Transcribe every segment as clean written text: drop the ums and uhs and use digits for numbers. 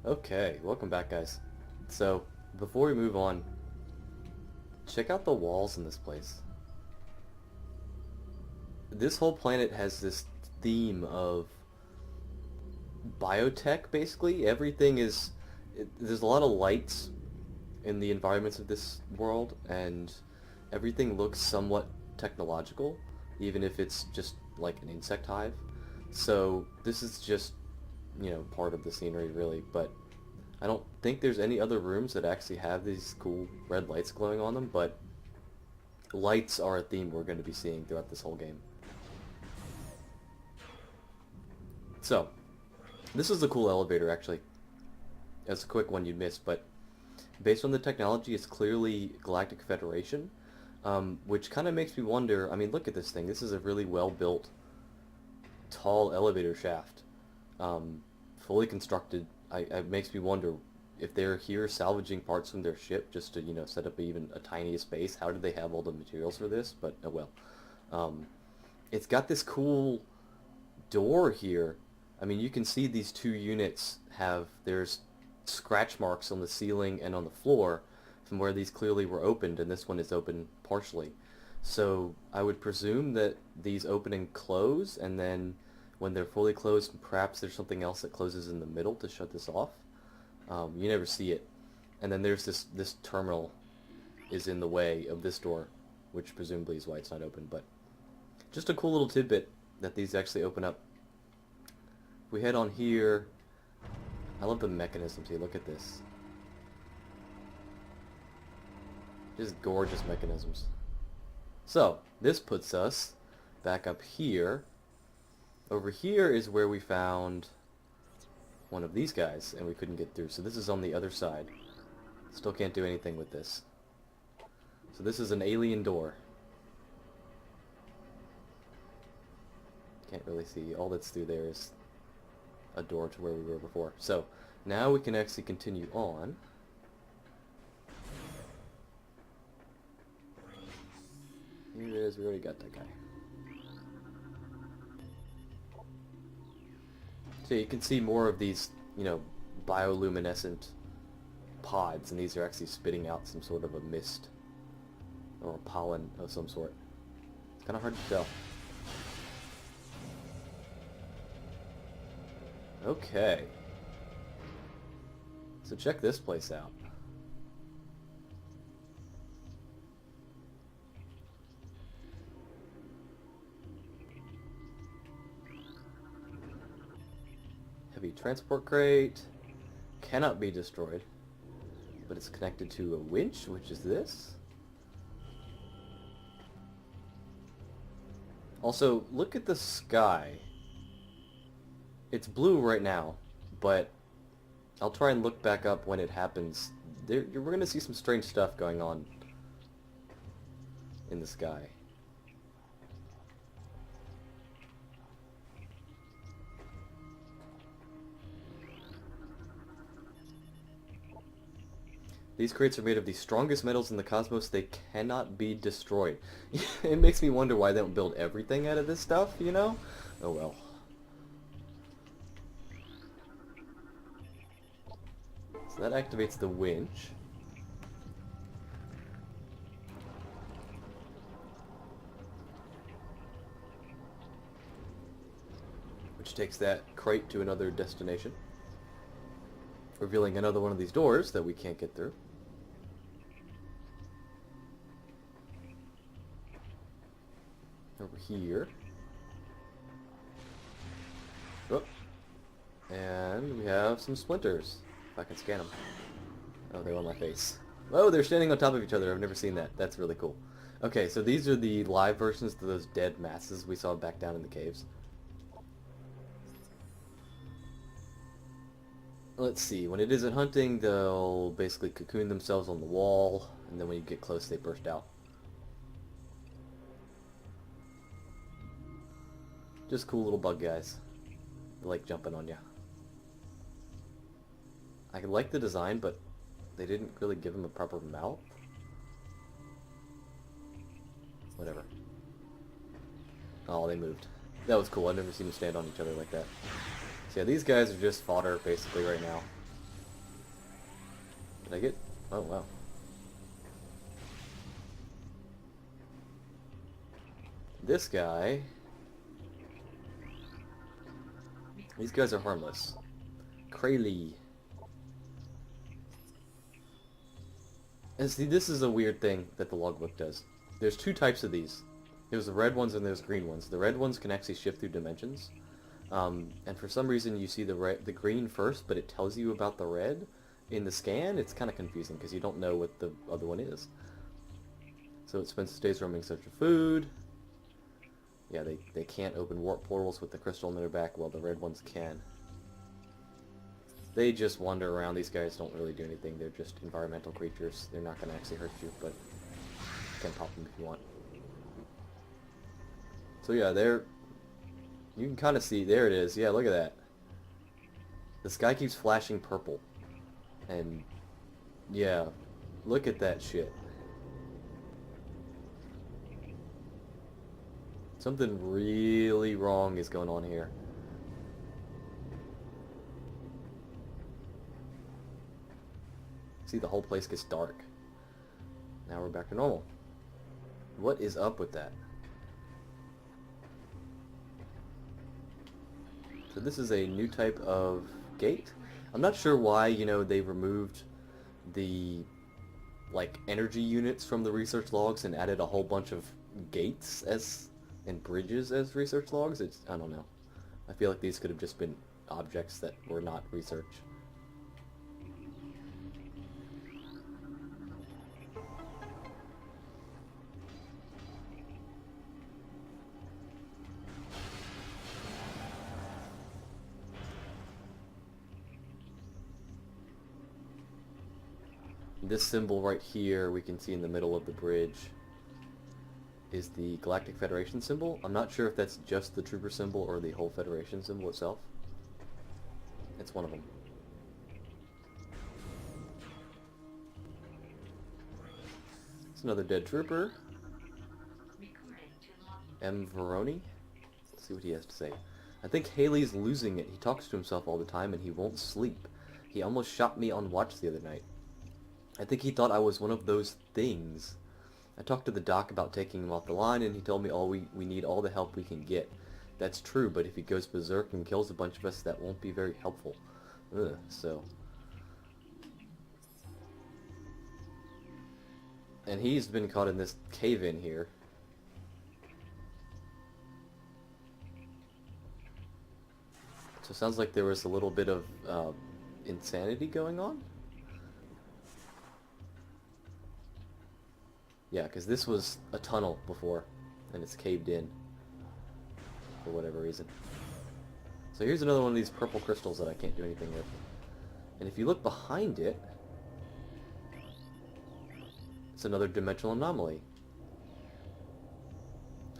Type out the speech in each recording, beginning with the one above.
Okay, welcome back, guys. So, before we move on, check out the walls in this place. This whole planet has this theme of biotech, basically. Everything is... there's a lot of lights in the environments of this world, and everything looks somewhat technological, even if it's just like an insect hive. So, this is just, part of the scenery, really, but I don't think there's any other rooms that actually have these cool red lights glowing on them, but lights are a theme we're going to be seeing throughout this whole game. So, this is a cool elevator, actually. It's a quick one you'd miss, but based on the technology, it's clearly Galactic Federation, which kind of makes me wonder, I mean, look at this thing. This is a really well-built, tall elevator shaft, fully constructed. It makes me wonder if they're here salvaging parts from their ship just to, set up even a tiniest base. How did they have all the materials for this? But, oh well. It's got this cool door here. I mean, you can see these two units there's scratch marks on the ceiling and on the floor from where these clearly were opened, and this one is open partially. So I would presume that these open and close, and then when they're fully closed, perhaps there's something else that closes in the middle to shut this off. You never see it. And then there's this terminal is in the way of this door, which presumably is why it's not open. But just a cool little tidbit that these actually open up. If we head on here, I love the mechanisms here. Look at this. Just gorgeous mechanisms. So, this puts us back up here. Over here is where we found one of these guys, and we couldn't get through. So this is on the other side. Still can't do anything with this. So this is an alien door. Can't really see. All that's through there is a door to where we were before. So now we can actually continue on. Here it is. We already got that guy. So you can see more of these, bioluminescent pods, and these are actually spitting out some sort of a mist or a pollen of some sort. It's kind of hard to tell. Okay. So check this place out. Heavy transport crate. Cannot be destroyed. But it's connected to a winch, which is this. Also, look at the sky. It's blue right now, but I'll try and look back up when it happens. We're going to see some strange stuff going on in the sky. These crates are made of the strongest metals in the cosmos. They cannot be destroyed. It makes me wonder why they don't build everything out of this stuff, Oh well. So that activates the winch. Which takes that crate to another destination, revealing another one of these doors that we can't get through. Over here. Oh. And we have some splinters. If I can scan them. Oh, they're on my face. Oh, they're standing on top of each other. I've never seen that. That's really cool. Okay, so these are the live versions of those dead masses we saw back down in the caves. Let's see, when it isn't hunting, they'll basically cocoon themselves on the wall, and then when you get close, they burst out. Just cool little bug guys. They like jumping on you. I like the design, but they didn't really give them a proper mouth. Whatever. Oh, they moved. That was cool. I've never seen them stand on each other like that. So yeah, these guys are just fodder, basically, right now. Did I get... Oh, wow. This guy... These guys are harmless. Kralee. And see, this is a weird thing that the logbook does. There's two types of these. There's the red ones and there's green ones. The red ones can actually shift through dimensions. And for some reason you see the green first, but it tells you about the red in the scan. It's kind of confusing because you don't know what the other one is. So it spends its days roaming in search of food. Yeah, they can't open warp portals with the crystal in their back, while the red ones can. They just wander around. These guys don't really do anything. They're just environmental creatures. They're not going to actually hurt you, but you can pop them if you want. So yeah, you can kind of see, there it is. Yeah, look at that. The sky keeps flashing purple. And yeah, look at that shit. Something really wrong is going on here. See, the whole place gets dark. Now we're back to normal. What is up with that? So this is a new type of gate. I'm not sure why, they removed the, energy units from the research logs and added a whole bunch of gates and bridges as research logs. I don't know. I feel like these could have just been objects that were not research. This symbol right here we can see in the middle of the bridge is the Galactic Federation symbol. I'm not sure if that's just the trooper symbol or the whole Federation symbol itself. It's one of them. It's another dead trooper. M. Veroni. Let's see what he has to say. I think Haley's losing it. He talks to himself all the time and he won't sleep. He almost shot me on watch the other night. I think he thought I was one of those things. I talked to the doc about taking him off the line, and he told me we need all the help we can get. That's true, but if he goes berserk and kills a bunch of us, that won't be very helpful. So. And he's been caught in this cave-in here. So it sounds like there was a little bit of insanity going on. Yeah, because this was a tunnel before, and it's caved in for whatever reason. So here's another one of these purple crystals that I can't do anything with. And if you look behind it, it's another dimensional anomaly.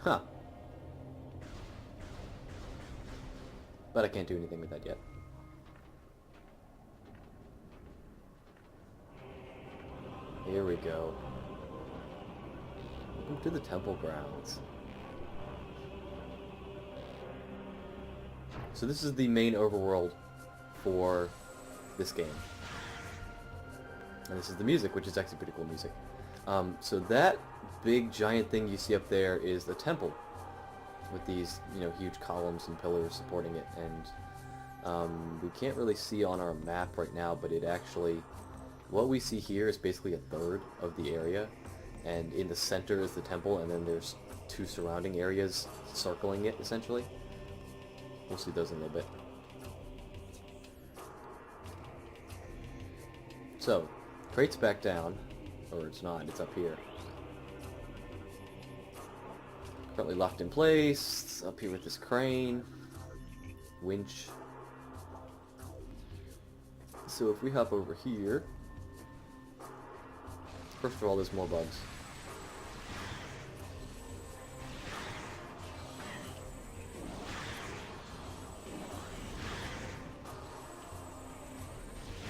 Huh. But I can't do anything with that yet. Here we go. Welcome to the temple grounds. So this is the main overworld for this game. And this is the music, which is actually pretty cool music. So that big giant thing you see up there is the temple, with these, huge columns and pillars supporting it. And we can't really see on our map right now, but it actually, what we see here is basically a third of the area. And in the center is the temple, and then there's two surrounding areas circling it, essentially. We'll see those in a little bit. So, crate's back down, or it's not, it's up here. Currently locked in place, up here with this crane, winch. So if we hop over here, first of all, there's more bugs.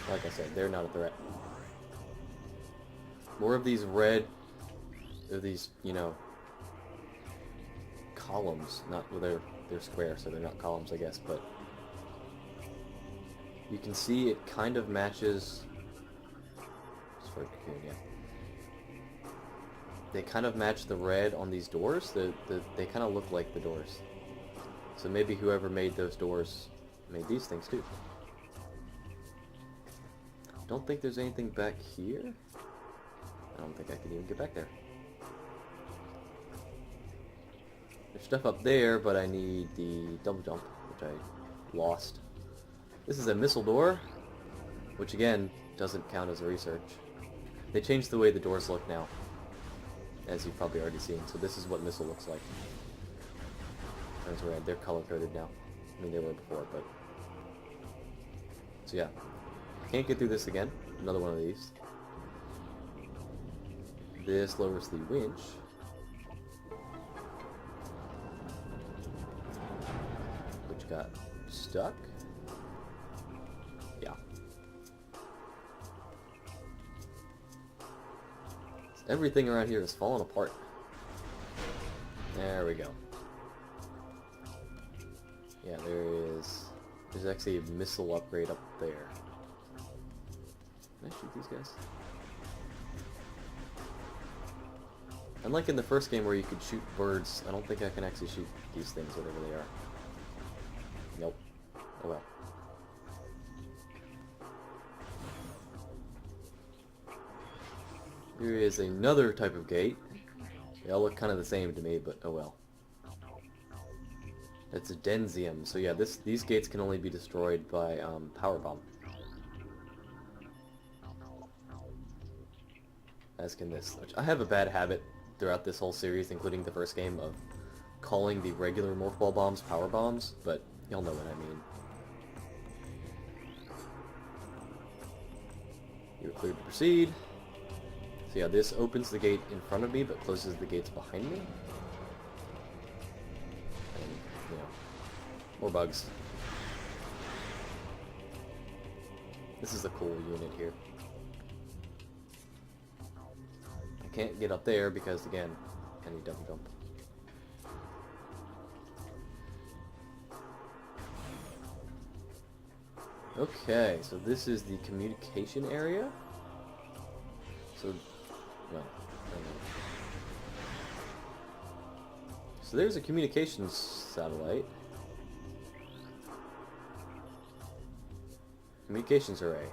Like I said, they're not a threat. More of these red, or these, columns. Well, they're square, so they're not columns, I guess, but you can see it kind of matches Metroid cocoon, yeah. They kind of match the red on these doors. They kind of look like the doors. So maybe whoever made those doors made these things too. Don't think there's anything back here. I don't think I can even get back there. There's stuff up there, but I need the double jump, which I lost. This is a missile door, which again doesn't count as a research. They changed the way the doors look now, as you've probably already seen. So this is what missile looks like. There's red. They're color-coded now. I mean, they were before, but... So yeah. Can't get through this again. Another one of these. This lowers the winch. Which got stuck. Yeah. Everything around here is falling apart. There we go. Yeah, there's actually a missile upgrade up there. Can I shoot these guys? Unlike in the first game where you could shoot birds, I don't think I can actually shoot these things, whatever they are. Nope. Oh well. Here is another type of gate. They all look kind of the same to me, but oh well. It's a Denzium, so yeah, these gates can only be destroyed by power bomb. As can this, which I have a bad habit throughout this whole series, including the first game, of calling the regular morph ball bombs power bombs, but y'all know what I mean. You're cleared to proceed. So yeah, this opens the gate in front of me, but closes the gates behind me. And, you know, more bugs. This is a cool unit here. I can't get up there because, again, I need double jump. Okay, so this is the communication area. So, well, I don't know. So there's a communications satellite. Communications array.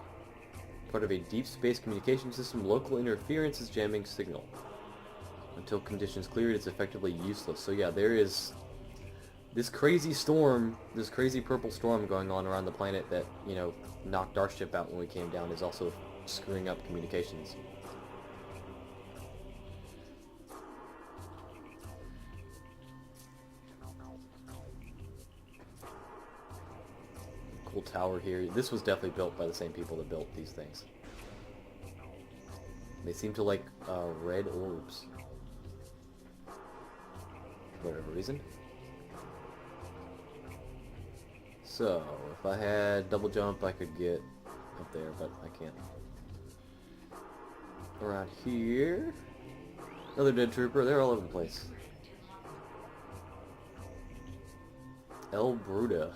Part of a deep space communication system, local interference is jamming signal. Until conditions cleared, it's effectively useless. So yeah, there is this crazy storm, this crazy purple storm going on around the planet that, you know, knocked our ship out when we came down, is also screwing up communications. Cool tower here. This was definitely built by the same people that built these things. They seem to like red orbs. For whatever reason. So, if I had double jump, I could get up there, but I can't. Around here. Another dead trooper. They're all over the place. El Bruta.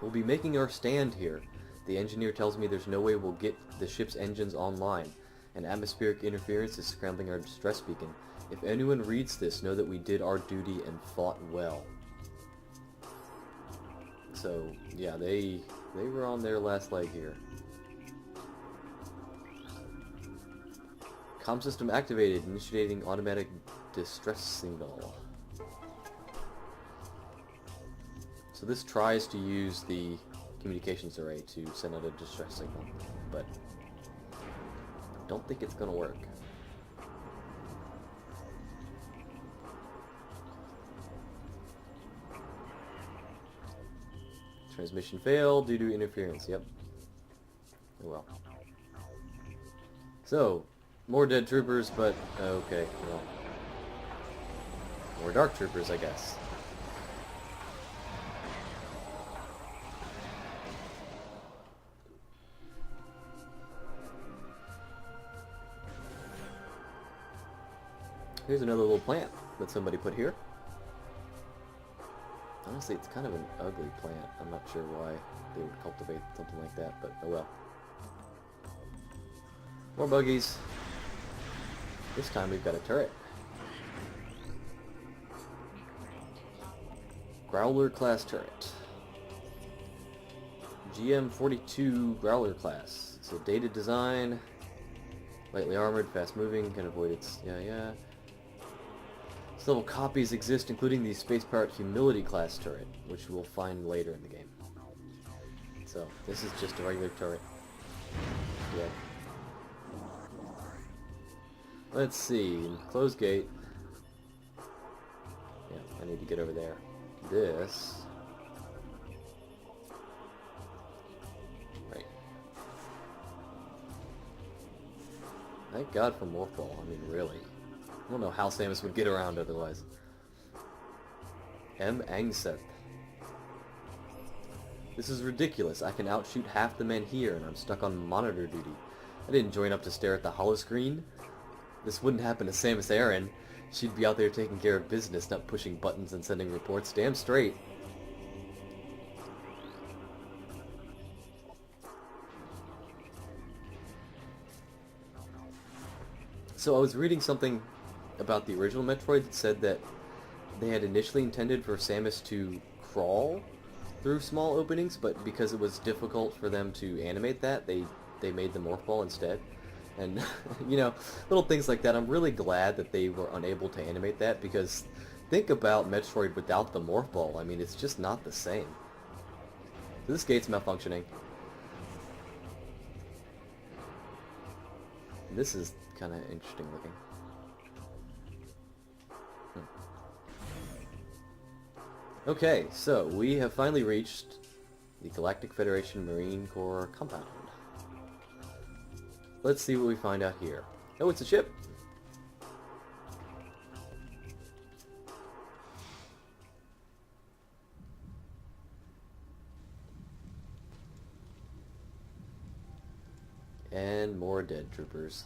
We'll be making our stand here. The engineer tells me there's no way we'll get the ship's engines online, and atmospheric interference is scrambling our distress beacon. If anyone reads this, know that we did our duty and fought well. So, yeah, they were on their last leg here. Comm system activated, initiating automatic distress signal. So this tries to use the communications array to send out a distress signal, but I don't think it's going to work. Transmission failed due to interference, yep. Oh well. So, more dead troopers, but okay, well. More dark troopers, I guess. Here's another little plant that somebody put here. Honestly, it's kind of an ugly plant. I'm not sure why they would cultivate something like that, but oh well. More buggies. This time we've got a turret. Growler class turret. GM42 Growler class. It's a dated design. Lightly armored, fast moving, can avoid its... yeah. Several copies exist, including the Space Pirate Humility class turret, which we'll find later in the game. So, this is just a regular turret. Yeah. Let's see. Close gate. Yeah, I need to get over there. This. Right. Thank God for Morphball. I mean, really. I don't know how Samus would get around otherwise. M. Angseth. This is ridiculous. I can outshoot half the men here, and I'm stuck on monitor duty. I didn't join up to stare at the holoscreen. This wouldn't happen to Samus Aran. She'd be out there taking care of business, not pushing buttons and sending reports. Damn straight. So I was reading something about the original Metroid that said that they had initially intended for Samus to crawl through small openings, but because it was difficult for them to animate that, they made the Morph Ball instead. And, you know, little things like that. I'm really glad that they were unable to animate that, because think about Metroid without the Morph Ball. I mean, it's just not the same. So this gate's malfunctioning. This is kind of interesting looking. Okay, so we have finally reached the Galactic Federation Marine Corps compound. Let's see what we find out here. Oh, it's a ship! And more dead troopers.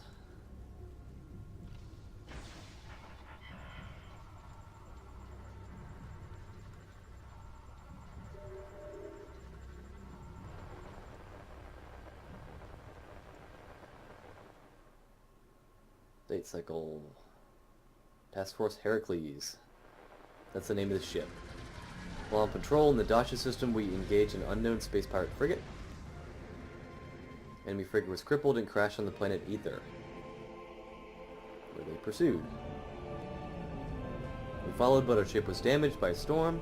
Date cycle. Task Force Heracles. That's the name of the ship. While on patrol in the Dasha system, we engage an unknown space pirate frigate. Enemy frigate was crippled and crashed on the planet Ether, where they pursued. We followed, but our ship was damaged by a storm.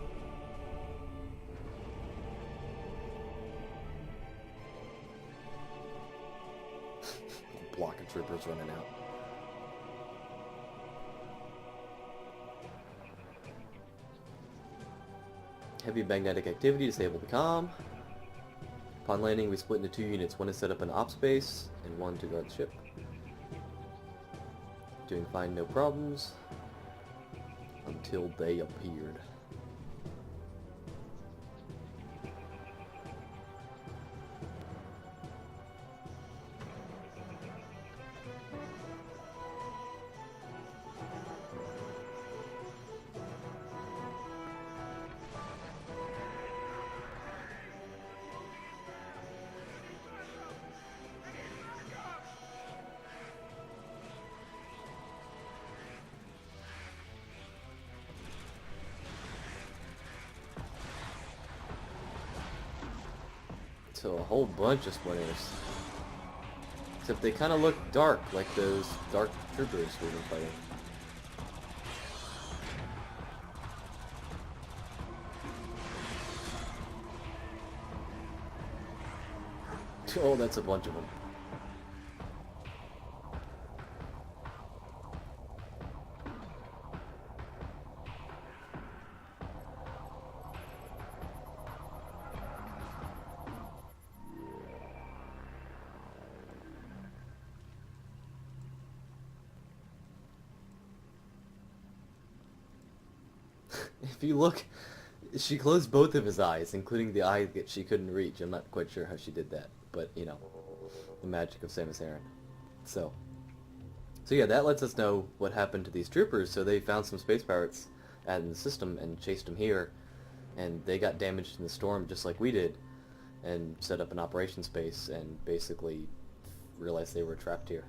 Block of troopers running out. Heavy magnetic activity disabled the comm. Upon landing, we split into two units. One is set up in ops base, and one to guard the ship. Doing fine, no problems. Until they appeared. So a whole bunch of splinters. Except they kind of look dark, like those dark troopers we've been fighting. Oh, that's a bunch of them. If you look, she closed both of his eyes, including the eye that she couldn't reach. I'm not quite sure how she did that, but, you know, the magic of Samus Aran. So yeah, that lets us know what happened to these troopers. So they found some space pirates out in the system and chased them here, and they got damaged in the storm just like we did, and set up an operation space and basically realized they were trapped here.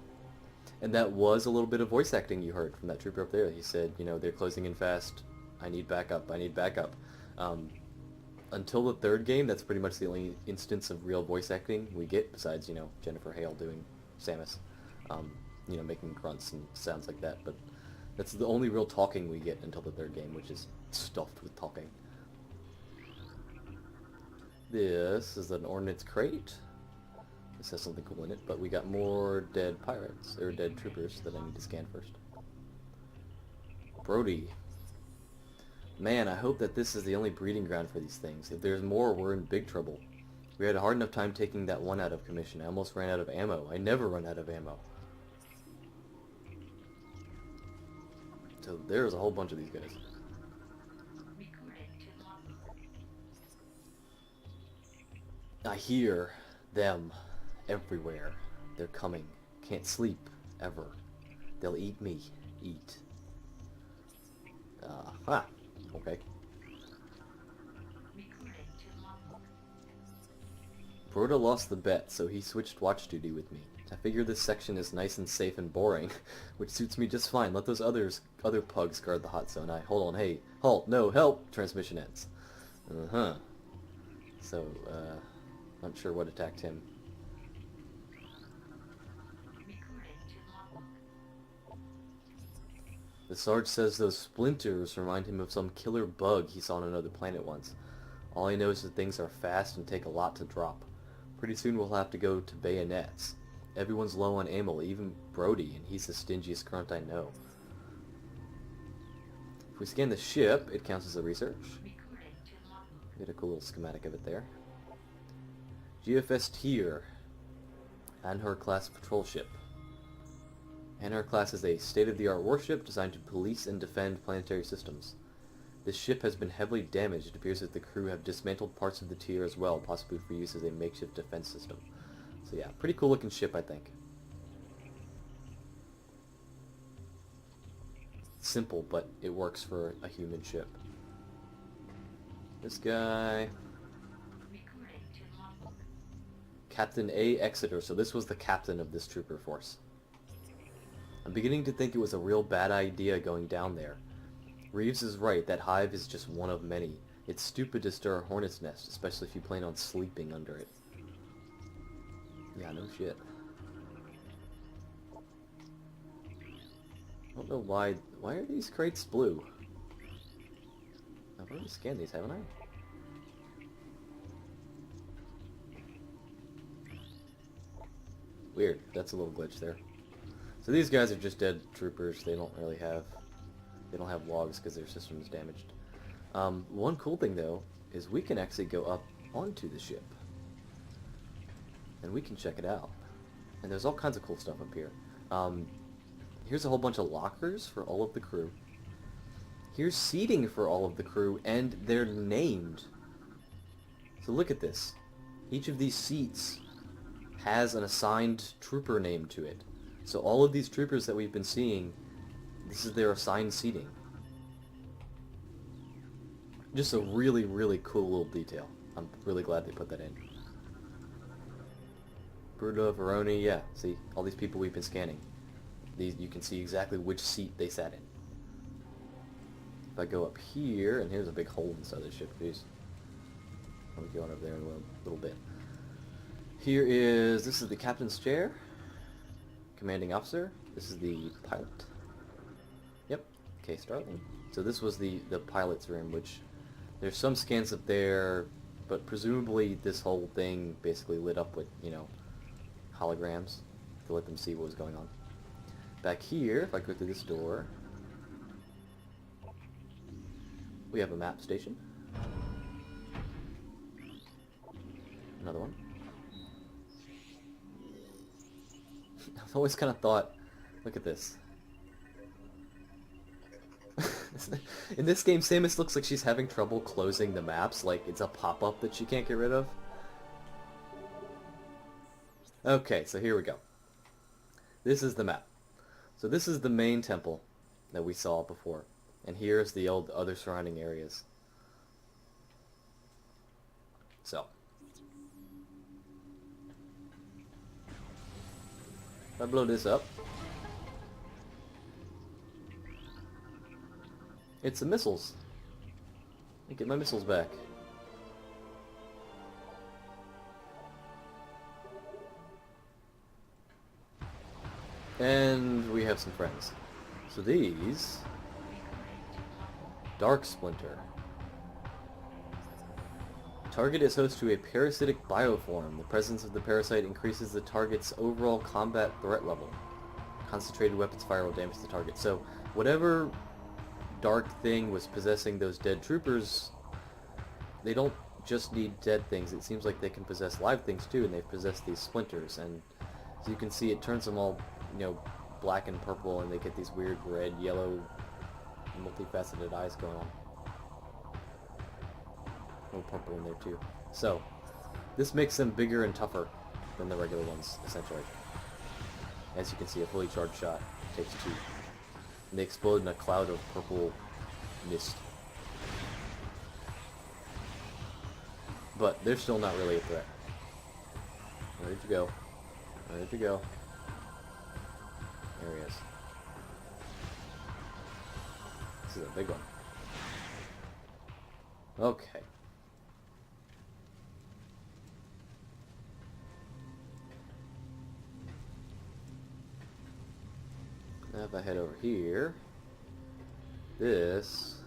And that was a little bit of voice acting you heard from that trooper up there. He said, you know, they're closing in fast. I need backup. I need backup. Until the third game, that's pretty much the only instance of real voice acting we get, besides, you know, Jennifer Hale doing Samus. You know, making grunts and sounds like that. But that's the only real talking we get until the third game, which is stuffed with talking. This is an ordnance crate. This has something cool in it, but we got more dead pirates, or dead troopers that I need to scan first. Brody. Man, I hope that this is the only breeding ground for these things. If there's more, we're in big trouble. We had a hard enough time taking that one out of commission. I almost ran out of ammo. I never run out of ammo. So there's a whole bunch of these guys. I hear them everywhere. They're coming. Can't sleep, ever. They'll eat me. Eat. Okay. Broda lost the bet, so he switched watch duty with me. I figure this section is nice and safe and boring, which suits me just fine. Let those other pugs guard the hot zone. Hold on, hey, halt, no, help! Transmission ends. So, not sure what attacked him. The Sarge says those splinters remind him of some killer bug he saw on another planet once. All I know is that things are fast and take a lot to drop. Pretty soon we'll have to go to bayonets. Everyone's low on ammo, even Brody, and he's the stingiest grunt I know. If we scan the ship, it counts as a research. Get a cool little schematic of it there. GFS Tyr, Anhur class patrol ship. Anhur class is a state-of-the-art warship designed to police and defend planetary systems. This ship has been heavily damaged. It appears that the crew have dismantled parts of the Tyr as well, possibly for use as a makeshift defense system. So yeah, pretty cool looking ship, I think. Simple, but it works for a human ship. This guy... Captain A. Exeter, so this was the captain of this trooper force. I'm beginning to think it was a real bad idea going down there. Reeves is right, that hive is just one of many. It's stupid to stir a hornet's nest, especially if you plan on sleeping under it. Yeah, no shit. I don't know why are these crates blue? I've already scanned these, haven't I? Weird, that's a little glitch there. So these guys are just dead troopers. They don't have logs because their system is damaged. One cool thing though is we can actually go up onto the ship and we can check it out. And there's all kinds of cool stuff up here. Here's a whole bunch of lockers for all of the crew. Here's seating for all of the crew, and they're named. So look at this. Each of these seats has an assigned trooper name to it. So all of these troopers that we've been seeing, this is their assigned seating. Just a really, really cool little detail. I'm really glad they put that in. Bruda, Veroni, yeah. See, all these people we've been scanning. These, you can see exactly which seat they sat in. If I go up here, and here's a big hole inside the ship, please. I'll be going over there in a little bit. This is the captain's chair. Commanding officer. This is the pilot. Yep. Okay, Starling. So this was the pilot's room, which there's some scans up there, but presumably this whole thing basically lit up with, you know, holograms to let them see what was going on. Back here, if I go through this door, we have a map station. Another one. I've always kind of thought, look at this. In this game, Samus looks like she's having trouble closing the maps, like it's a pop-up that she can't get rid of. Okay, so here we go. This is the map. So this is the main temple that we saw before. And here's the other surrounding areas. So. If I blow this up, It's the missiles. I get my missiles back. And we have some friends. So these... Dark Splinter. Target is host to a parasitic bioform. The presence of the parasite increases the target's overall combat threat level. Concentrated weapons fire will damage the target. So whatever dark thing was possessing those dead troopers, they don't just need dead things. It seems like they can possess live things too, and they've possessed these splinters. And as you can see, it turns them all, black and purple, and they get these weird red, yellow, multifaceted eyes going on. A little purple in there too. So, this makes them bigger and tougher than the regular ones, essentially. As you can see, a fully charged shot takes 2. And they explode in a cloud of purple mist. But they're still not really a threat. Where'd you go? Where'd you go? There he is. This is a big one. Okay. Now if I head over here, this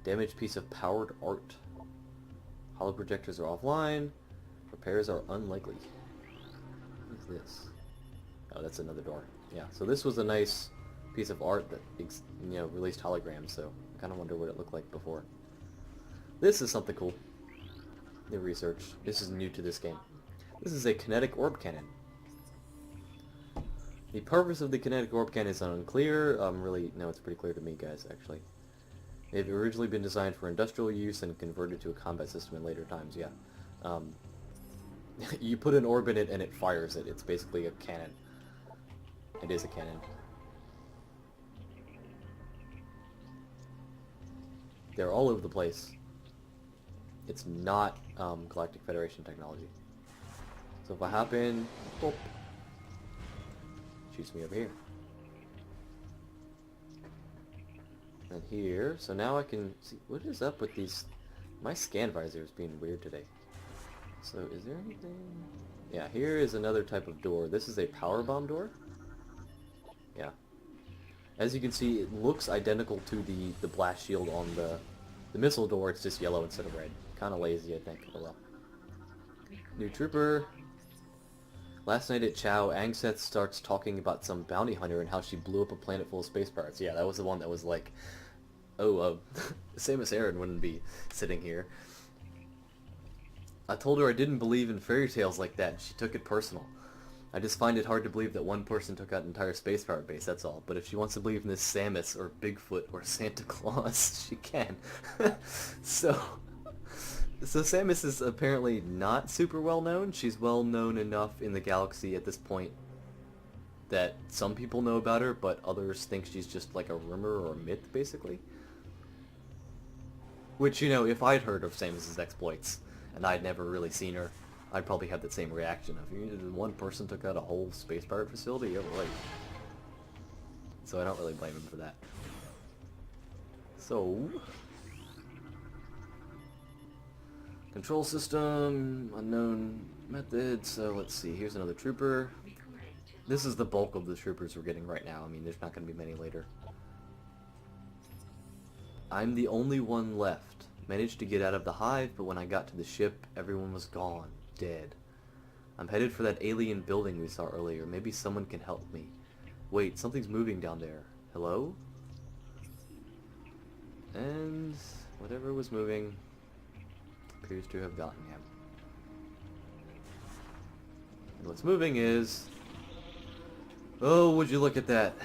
damaged piece of powered art. Hollow projectors are offline. Repairs are unlikely. What is this? Oh, that's another door. Yeah, so this was a nice piece of art that, released holograms, so I kind of wonder what it looked like before. This is something cool. New research. This is new to this game. This is a kinetic orb cannon. The purpose of the kinetic orb cannon is unclear. No, it's pretty clear to me, guys, actually. They've originally been designed for industrial use and converted to a combat system in later times, yeah. You put an orb in it and it fires it. It's basically a cannon. It is a cannon. They're all over the place. It's not Galactic Federation technology. So if I hop in, boop, shoots me over here. And here, so now I can see, what is up with these, my scan visor is being weird today. So is there anything? Yeah, here is another type of door. This is a power bomb door. Yeah. As you can see, it looks identical to the blast shield on the missile door. It's just yellow instead of red. Kind of lazy, I think. Oh well. New trooper. Last night at Chow, Angseth starts talking about some bounty hunter and how she blew up a planet full of space pirates. Yeah, that was the one that was like, oh, Samus Aran wouldn't be sitting here. I told her I didn't believe in fairy tales like that, and she took it personal. I just find it hard to believe that one person took out an entire space pirate base, that's all. But if she wants to believe in this Samus, or Bigfoot, or Santa Claus, she can. So Samus is apparently not super well known. She's well known enough in the galaxy at this point that some people know about her, but others think she's just like a rumor or a myth, basically. Which, if I'd heard of Samus's exploits, and I'd never really seen her, I'd probably have that same reaction of, one person took out a whole space pirate facility, yeah, right. So I don't really blame him for that. So, control system, unknown method, so let's see, here's another trooper. This is the bulk of the troopers we're getting right now. I mean, there's not going to be many later. I'm the only one left. Managed to get out of the hive, but when I got to the ship, everyone was gone, dead. I'm headed for that alien building we saw earlier. Maybe someone can help me. Wait, something's moving down there. Hello? And whatever was moving appears to have gotten him. And what's moving is... oh, would you look at that?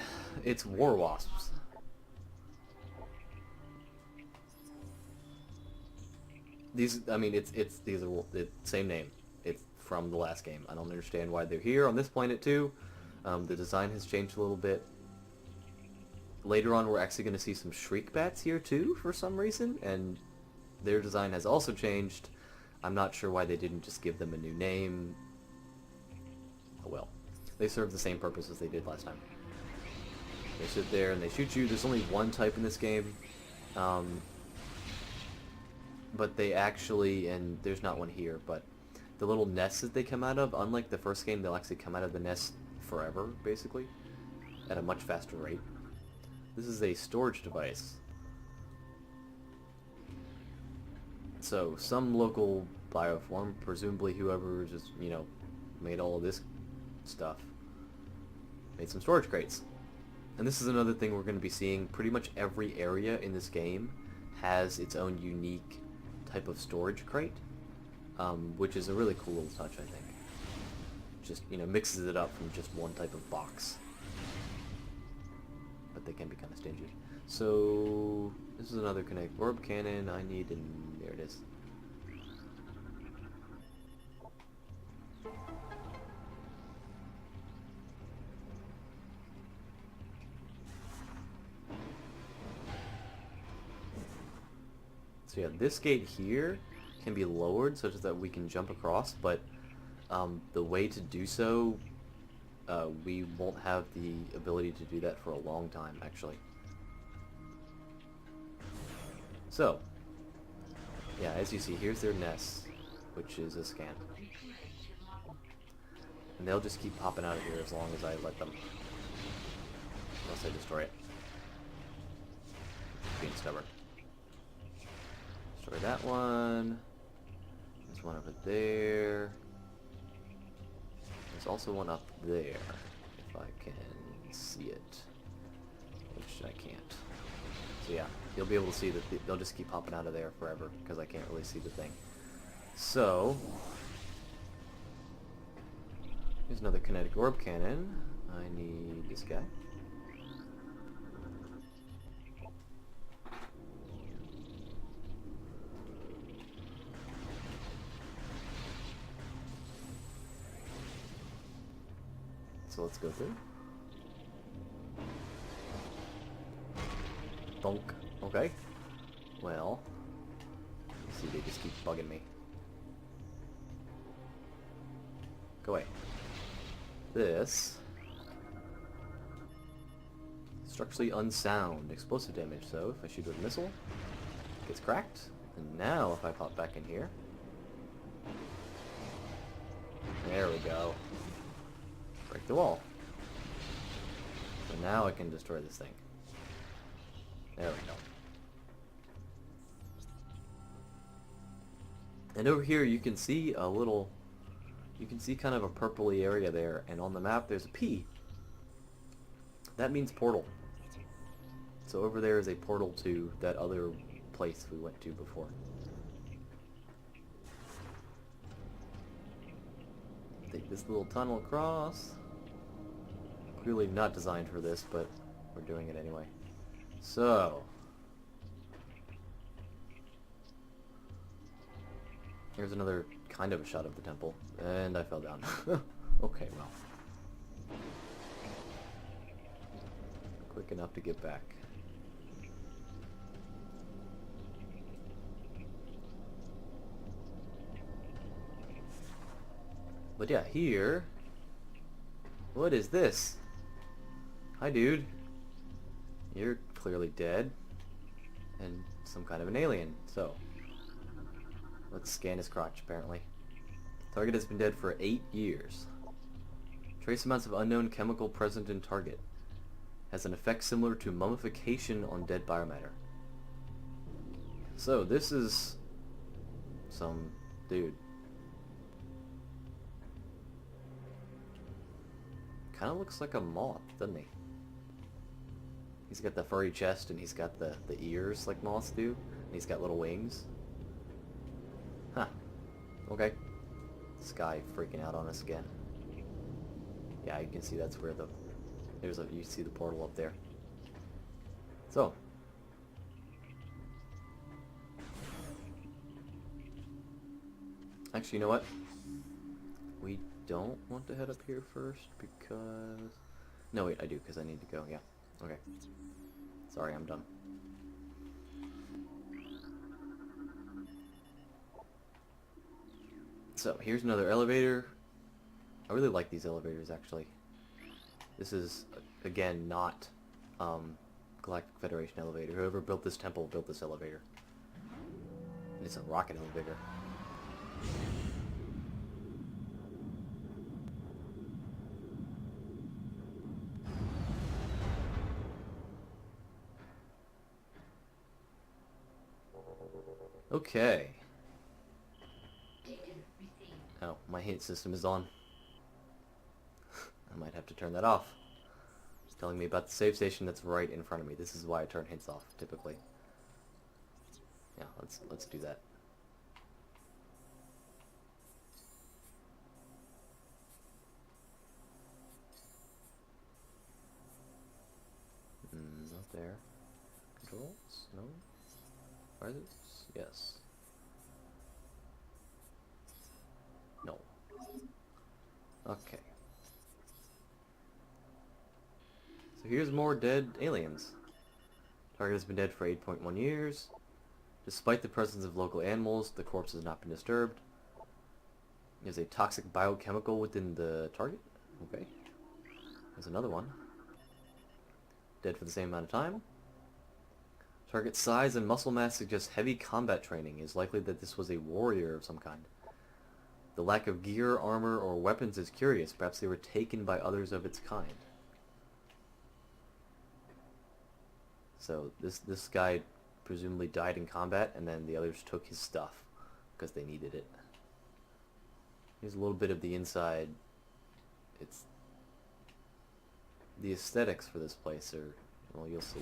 It's war wasps. These, I mean, these are the same name. It's from the last game. I don't understand why they're here on this planet too. The design has changed a little bit. Later on, we're actually going to see some shriek bats here too, for some reason, and their design has also changed. I'm not sure why they didn't just give them a new name. Oh well. They serve the same purpose as they did last time. They sit there and they shoot you. There's only one type in this game. But they actually, and there's not one here, but the little nests that they come out of, unlike the first game, they'll actually come out of the nest forever, basically, at a much faster rate. This is a storage device. So, some local bioform, presumably whoever just, you know, made all of this stuff, made some storage crates. And this is another thing we're going to be seeing. Pretty much every area in this game has its own unique type of storage crate, which is a really cool little touch, I think. Just, you know, mixes it up from just one type of box. But they can be kind of stingy. So, this is another kinetic orb cannon. I need, and there it is. So yeah, this gate here can be lowered such that we can jump across, but the way to do so, we won't have the ability to do that for a long time, actually. So, yeah, as you see, here's their nest, which is a scan. And they'll just keep popping out of here as long as I let them. Unless I destroy it. Being stubborn. Destroy that one. There's one over there. There's also one up there, if I can see it, which I can't. So yeah, you'll be able to see that they'll just keep popping out of there forever, because I can't really see the thing. So, here's another kinetic orb cannon. I need this guy. So let's go through. Thunk. Okay. Well, you see, they just keep bugging me. Go away. This. Structurally unsound. Explosive damage. So if I shoot with a missile, it gets cracked. And now if I pop back in here. There we go. Break the wall. So now I can destroy this thing. There we go. And over here you can see a little, you can see kind of a purpley area there, and on the map there's a P. That means portal. So over there is a portal to that other place we went to before. Take this little tunnel across. Clearly not designed for this, but we're doing it anyway. So, here's another kind of a shot of the temple, and I fell down. Okay, well. Quick enough to get back. But yeah, here... What is this? Hi, dude. You're clearly dead. And some kind of an alien, so... Let's scan his crotch, apparently. Target has been dead for 8 years. Trace amounts of unknown chemical present in target. Has an effect similar to mummification on dead biomatter. So, this is... some dude. Kind of looks like a moth, doesn't he? He's got the furry chest and he's got the ears like moths do. And he's got little wings. Huh. Okay. This guy freaking out on us again. Yeah, you can see that's where the... There's a... You see the portal up there. So. Actually, you know what? We don't want to head up here first because... No, wait, I do, because I need to go, yeah. Okay. Sorry, I'm done. So, here's another elevator. I really like these elevators, actually. This is, again, not Galactic Federation elevator. Whoever built this temple built this elevator. And it's a rocket elevator. Okay. Oh, my hint system is on. I might have to turn that off. It's telling me about the save station that's right in front of me. This is why I turn hints off, typically. Yeah, let's do that. Not there. Controls? No? Are those? Yes. No. Okay. So here's more dead aliens. Target has been dead for 8.1 years. Despite the presence of local animals, the corpse has not been disturbed. There's a toxic biochemical within the target. Okay. There's another one. Dead for the same amount of time. Target size and muscle mass suggests heavy combat training. It is likely that this was a warrior of some kind. The lack of gear, armor, or weapons is curious. Perhaps they were taken by others of its kind. So this guy presumably died in combat, and then the others took his stuff because they needed it. Here's a little bit of the inside. It's the aesthetics for this place are, well, you'll see.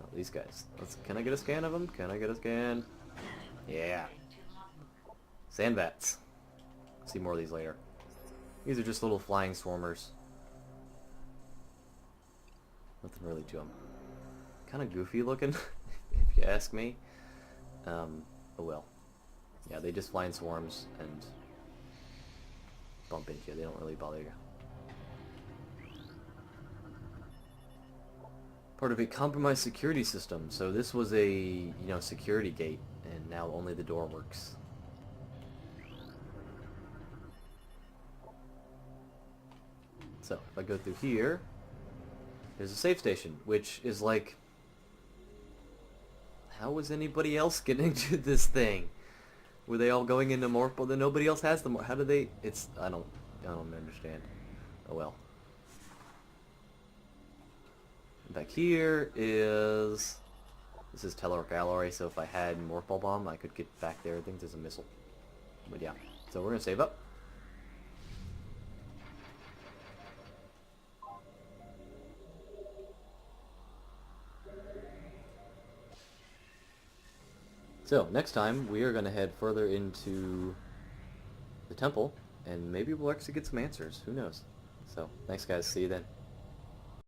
Oh, these guys. Can I get a scan of them? Can I get a scan? Yeah. Sandbats. See more of these later. These are just little flying swarmers. Nothing really to them. Kind of goofy looking, if you ask me. Oh well. Yeah, they just fly in swarms and bump into you. They don't really bother you. Part of a compromised security system. So this was a, security gate, and now only the door works. So if I go through here, there's a safe station, which is like, how was anybody else getting to this thing? Were they all going into morph? Well, then nobody else has them. How do they? I don't understand. Oh well. Back here is, this is Teleric Alloy, so if I had Morph Ball Bomb, I could get back there. I think there's a missile. But yeah, so we're gonna save up. So, next time, we are going to head further into the temple, and maybe we'll actually get some answers. Who knows? So, thanks guys. See you then.